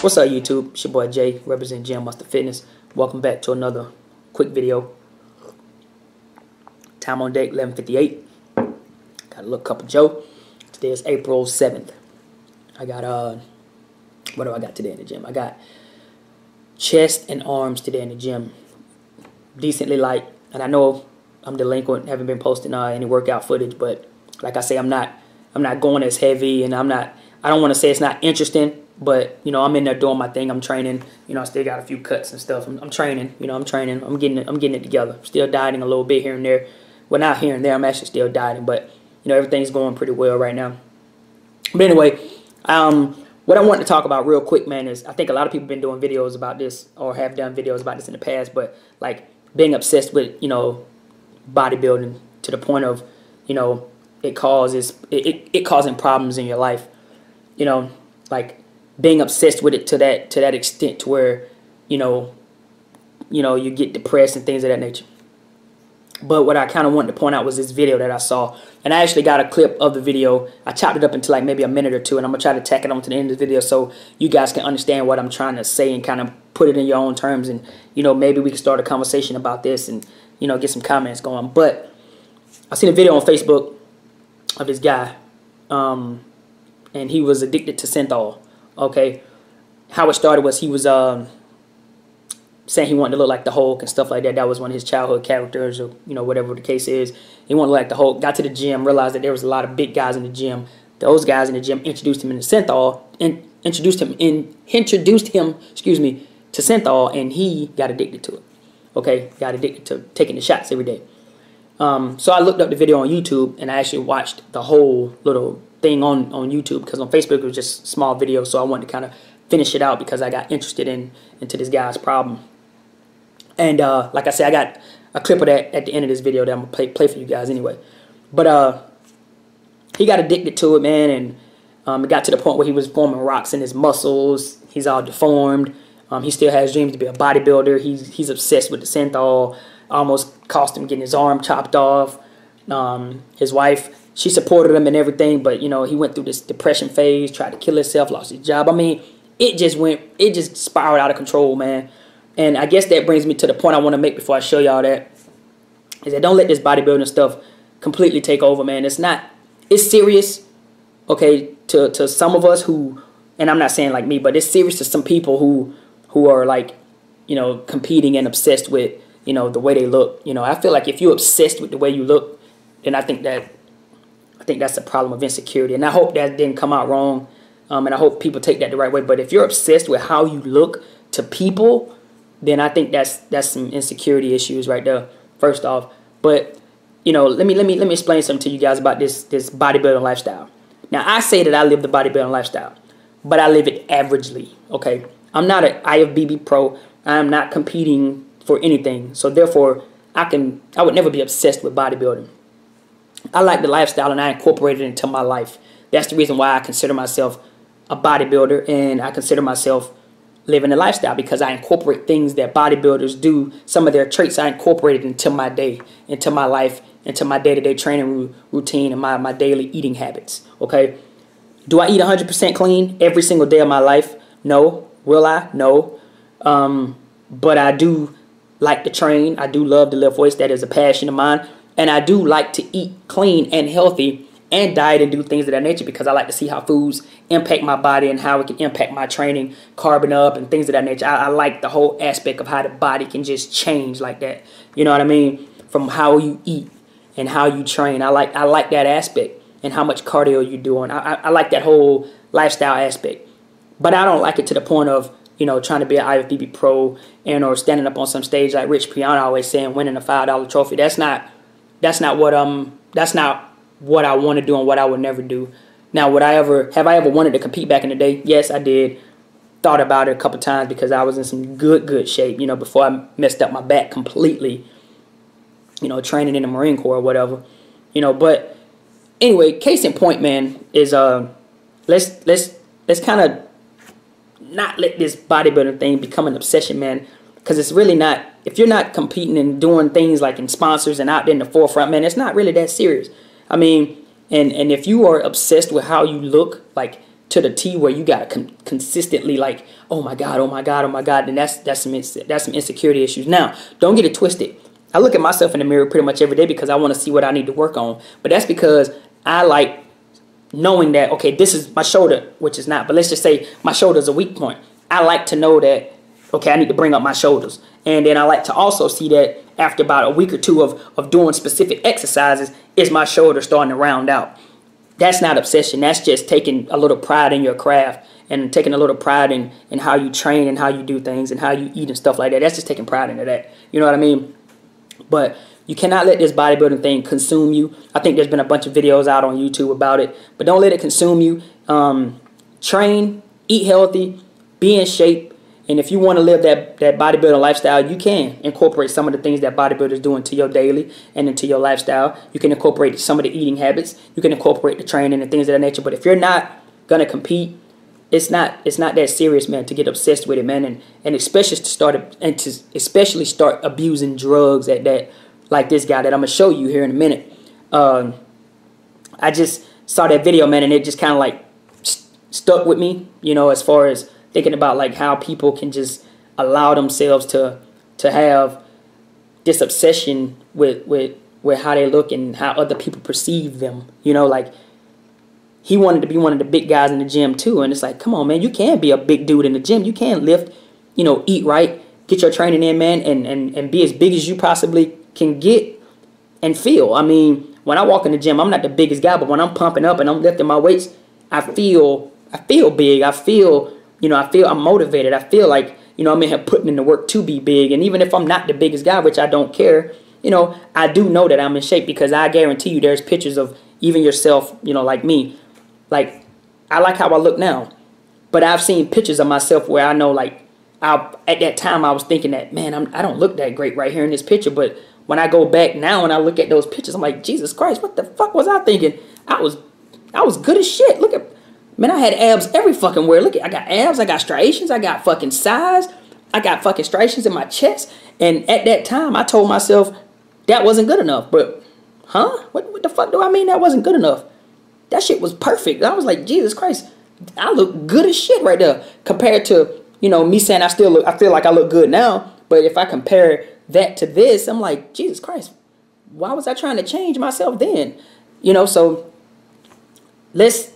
What's up, YouTube? It's your boy Jay, representing Jam Master Fitness. Welcome back to another quick video. Time on deck, 11:58. Got a little cup of Joe. Today is April 7th. I got what do I got today in the gym? I got chest and arms today in the gym. Decently light, and I know I'm delinquent, haven't been posting any workout footage, but like I say, I'm not going as heavy, and I don't want to say it's not interesting. But, you know, I'm in there doing my thing. I'm training. You know, I still got a few cuts and stuff. I'm training. You know, I'm training. I'm getting it together. Still dieting a little bit here and there. Well, not here and there. I'm actually still dieting. But, you know, everything's going pretty well right now. But anyway, what I wanted to talk about real quick, man, is I think a lot of people have been doing videos about this or have done videos about this in the past. But, like, being obsessed with, you know, bodybuilding to the point of, you know, it causing problems in your life. You know, like, being obsessed with it to that extent to where, you know, you get depressed and things of that nature. But what I kind of wanted to point out was this video that I saw. And I actually got a clip of the video. I chopped it up into like maybe a minute or two, and I'm going to try to tack it on to the end of the video so you guys can understand what I'm trying to say and kind of put it in your own terms. And, you know, maybe we can start a conversation about this and, you know, get some comments going. But I seen a video on Facebook of this guy, and he was addicted to synthol. Okay, how it started was he was saying he wanted to look like the Hulk and stuff like that. That was one of his childhood characters, or you know, whatever the case is. He wanted to look like the Hulk. Got to the gym, realized that there was a lot of big guys in the gym. Those guys in the gym introduced him into synthol, and introduced him, excuse me, to synthol, and he got addicted to it. Okay, got addicted to taking the shots every day. So I looked up the video on YouTube, and I actually watched the whole little thing on YouTube, because on Facebook it was just small videos, so I wanted to kind of finish it out because I got interested into this guy's problem. And like I said, I got a clip of that at the end of this video that I'm gonna play for you guys anyway. But he got addicted to it, man, and it got to the point where he was forming rocks in his muscles. He's all deformed. He still has dreams to be a bodybuilder. He's obsessed with the synthol. Almost cost him getting his arm chopped off. His wife, she supported him and everything, but, you know, he went through this depression phase, tried to kill himself, lost his job. I mean, it just spiraled out of control, man. And I guess that brings me to the point I want to make before I show y'all that, is that don't let this bodybuilding stuff completely take over, man. It's serious, okay, to some of us who, and I'm not saying like me, but it's serious to some people who are like, you know, competing and obsessed with, you know, the way they look. You know, I feel like if you're obsessed with the way you look, then I think that's a problem of insecurity. And I hope that didn't come out wrong. And I hope people take that the right way. But if you're obsessed with how you look to people, then I think that's some insecurity issues right there, first off. But, you know, let me explain something to you guys about this bodybuilding lifestyle. Now, I say that I live the bodybuilding lifestyle, but I live it averagely, okay? I'm not an IFBB pro. I am not competing for anything. So therefore, I would never be obsessed with bodybuilding. I like the lifestyle, and I incorporate it into my life. That's the reason why I consider myself a bodybuilder, and I consider myself living a lifestyle, because I incorporate things that bodybuilders do. Some of their traits I incorporated into my day, into my life, into my day-to-day training routine, and my daily eating habits. Okay, do I eat 100% clean every single day of my life? No. Will I? No. But I do like to train. I do love to lift weights. That is a passion of mine. And I do like to eat clean and healthy and diet and do things of that nature, because I like to see how foods impact my body and how it can impact my training, carbon up and things of that nature. I like the whole aspect of how the body can just change like that. You know what I mean? From how you eat and how you train. I like that aspect, and how much cardio you're doing. I like that whole lifestyle aspect. But I don't like it to the point of, you know, trying to be an IFBB pro or standing up on some stage like Rich Piana always saying, winning a $5 trophy. That's not what I want to do and what I would never do. Now, have I ever wanted to compete back in the day? Yes, I did. Thought about it a couple times, because I was in some good shape, you know, before I messed up my back completely, you know, training in the Marine Corps or whatever, you know. But anyway, case in point, man, is let's kind of not let this bodybuilding thing become an obsession, man, because it's really not. If you're not competing and doing things like in sponsors and out there in the forefront, man, it's not really that serious. I mean, and if you are obsessed with how you look, like to the T where you gotta consistently like, oh my God, oh my God, oh my God, then that's some insecurity issues. Now, don't get it twisted. I look at myself in the mirror pretty much every day because I want to see what I need to work on. But that's because I like knowing that, okay, this is my shoulder, which is not, but let's just say my shoulder is a weak point. I like to know that, okay, I need to bring up my shoulders. And then I like to also see that after about a week or two of doing specific exercises, is my shoulder starting to round out. That's not obsession. That's just taking a little pride in your craft and taking a little pride in how you train and how you do things and how you eat and stuff like that. That's just taking pride into that. You know what I mean? But you cannot let this bodybuilding thing consume you. I think there's been a bunch of videos out on YouTube about it, but don't let it consume you. Train, eat healthy, be in shape, and if you want to live that bodybuilding lifestyle, you can incorporate some of the things that bodybuilders do into your daily and into your lifestyle. You can incorporate some of the eating habits. You can incorporate the training and things of that nature. But if you're not gonna compete, it's not that serious, man, to get obsessed with it, man, and especially to start abusing drugs at that, like this guy that I'm gonna show you here in a minute. I just saw that video, man, and it just kind of like stuck with me, you know, as far as thinking about like how people can just allow themselves to have this obsession with how they look and how other people perceive them, you know, like. He wanted to be one of the big guys in the gym too. And it's like, come on, man, you can be a big dude in the gym. You can lift, you know, eat right, get your training in, man, and be as big as you possibly can get and feel. I mean, when I walk in the gym, I'm not the biggest guy, but when I'm pumping up and I'm lifting my weights, I feel big. I feel, you know, I'm motivated. I feel like, you know, I'm in here putting in the work to be big. And even if I'm not the biggest guy, which I don't care, you know, I do know that I'm in shape because I guarantee you there's pictures of even yourself, you know, like me. Like, I like how I look now, but I've seen pictures of myself where I know, like, at that time I was thinking that, man, I don't look that great right here in this picture. But when I go back now and I look at those pictures, I'm like, Jesus Christ, what the fuck was I thinking? I was good as shit. Look at, man, I had abs every fucking where. Look at, I got abs, I got striations, I got fucking size, I got fucking striations in my chest. And at that time, I told myself that wasn't good enough. But, huh? What the fuck do I mean that wasn't good enough? That shit was perfect. I was like, Jesus Christ, I look good as shit right there. Compared to, you know, me saying I feel like I look good now. But if I compare that to this, I'm like, Jesus Christ, why was I trying to change myself then? You know, so let's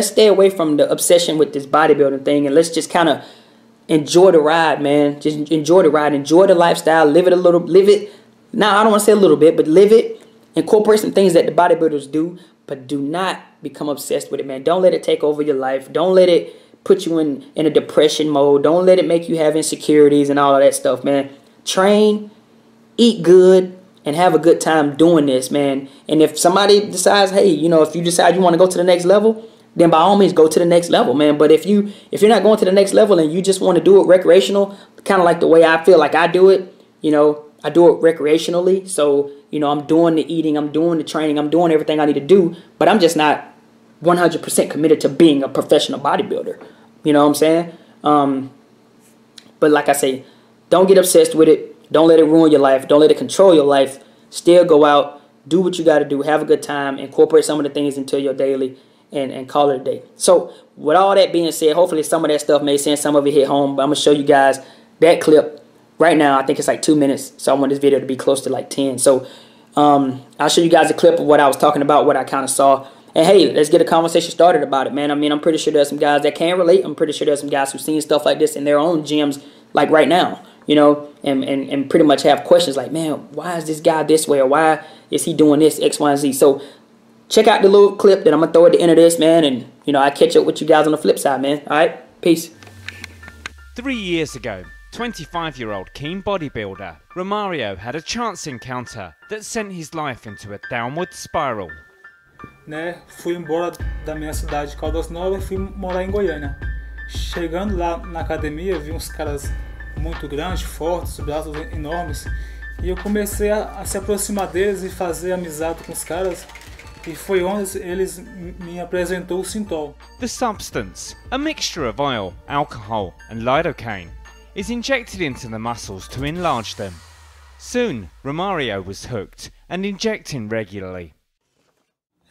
stay away from the obsession with this bodybuilding thing, and let's just kind of enjoy the ride, man. Just enjoy the ride, enjoy the lifestyle, live it. Now, I don't want to say a little bit, but live it. Incorporate some things that the bodybuilders do. But do not become obsessed with it, man. Don't let it take over your life. Don't let it put you in a depression mode. Don't let it make you have insecurities and all of that stuff, man. Train, eat good, and have a good time doing this, man. And if somebody decides, hey, you know, if you decide you want to go to the next level, then by all means go to the next level, man. But if you're not going to the next level and you just want to do it recreational, kind of like the way I feel like I do it, you know, I do it recreationally. So, you know, I'm doing the eating, I'm doing the training, I'm doing everything I need to do, but I'm just not 100% committed to being a professional bodybuilder. You know what I'm saying? But like I say, don't get obsessed with it. Don't let it ruin your life. Don't let it control your life. Still go out, do what you got to do, have a good time, incorporate some of the things into your daily, and call it a day. So with all that being said, hopefully some of that stuff made sense, some of it hit home, but I'm going to show you guys that clip. Right now, I think it's like 2 minutes, so I want this video to be close to like 10. So I'll show you guys a clip of what I was talking about, what I kind of saw. And hey, let's get a conversation started about it, man. I mean, I'm pretty sure there's some guys that can relate. I'm pretty sure there's some guys who've seen stuff like this in their own gyms, like right now, you know, and pretty much have questions like, man, why is this guy this way? Or why is he doing this, X, Y, and Z? So check out the little clip that I'm going to throw at the end of this, man. And, you know, I'll catch up with you guys on the flip side, man. All right, peace. 3 years ago, 25-year-old keen bodybuilder Romario had a chance encounter that sent his life into a downward spiral. Né, fui embora da minha cidade de Caldas Novas e fui morar em Goiânia. Chegando lá na academia, vi uns caras muito grandes, fortes, braços enormes, e eu comecei a se aproximar deles e fazer amizade com os caras, e foi onde eles me apresentou o Sintol. The substance, a mixture of oil, alcohol and lidocaine, is injected into the muscles to enlarge them. Soon, Romario was hooked and injecting regularly.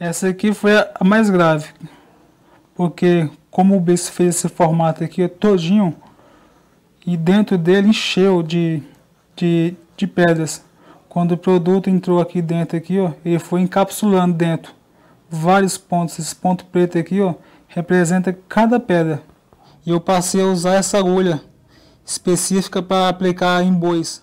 Essa aqui foi a mais grave, porque como o beiço fez esse formato aqui todinho, e dentro dele encheu de pedras. Quando o produto entrou aqui dentro, aqui, ó, ele foi encapsulando dentro vários pontos. Esse ponto preto aqui, ó, representa cada pedra. E eu passei a usar essa agulha específica para aplicar em bois.